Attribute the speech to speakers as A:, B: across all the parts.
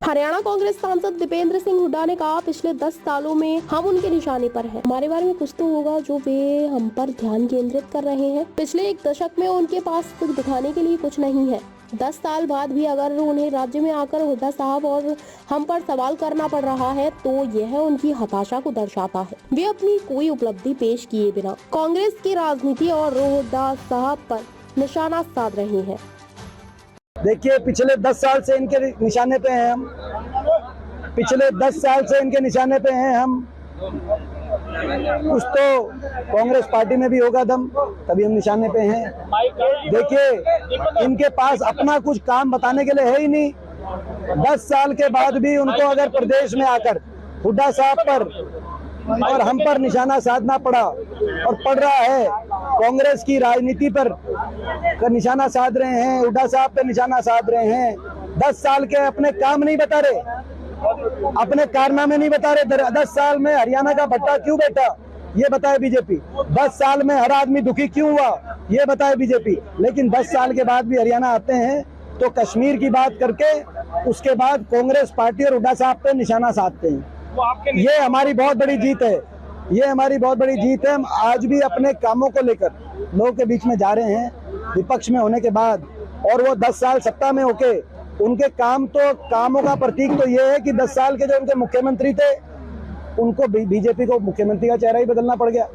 A: हरियाणा कांग्रेस सांसद दीपेंद्र सिंह हुड्डा ने कहा, पिछले 10 सालों में हम उनके निशाने पर हैं। हमारे बारे में कुछ तो होगा जो वे हम पर ध्यान केंद्रित कर रहे हैं। पिछले एक दशक में उनके पास कुछ दिखाने के लिए कुछ नहीं है। 10 साल बाद भी अगर उन्हें राज्य में आकर हुड्डा साहब और हम पर सवाल करना पड़ रहा है तो यह उनकी हताशा को दर्शाता है। वे अपनी कोई उपलब्धि पेश किए बिना कांग्रेस की राजनीति और हुड्डा साहब पर निशाना साध रहे हैं।
B: देखिए, पिछले 10 साल से इनके निशाने पे हैं हम। पिछले 10 साल से इनके निशाने पे हैं हम। कुछ तो कांग्रेस पार्टी में भी होगा दम, तभी हम निशाने पे हैं। देखिए, इनके पास अपना कुछ काम बताने के लिए है ही नहीं। 10 साल के बाद भी उनको अगर प्रदेश में आकर हुड्डा साहब पर और हम पर निशाना साधना पड़ा और पड़ रहा है, कांग्रेस की राजनीति पर निशाना साध रहे हैं, हुड्डा साहब पे निशाना साध रहे हैं। 10 साल के अपने काम नहीं बता रहे, अपने कारनामे नहीं बता रहे। 10 साल में हरियाणा का भट्टा क्यों बैठा, ये बताए बीजेपी। 10 साल में हर आदमी दुखी क्यों हुआ, ये बताए बीजेपी। लेकिन 10 साल के बाद भी हरियाणा आते हैं तो कश्मीर की बात करके उसके बाद कांग्रेस पार्टी और हुड्डा साहब पे निशाना साधते हैं। ये हमारी बहुत बड़ी जीत है, ये हमारी बहुत बड़ी जीत है। हम आज भी अपने कामों को लेकर लोगों के बीच में जा रहे हैं, विपक्ष में होने के बाद। और वो 10 साल सत्ता में होके उनके कामों का प्रतीक तो ये है कि 10 साल के जो उनके मुख्यमंत्री थे उनको बीजेपी को मुख्यमंत्री का चेहरा ही बदलना पड़ गया।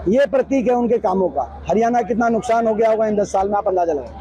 B: ये प्रतीक है उनके कामों का। हरियाणा कितना नुकसान हो गया होगा इन 10 साल में, आप अंदाजा लगाएं।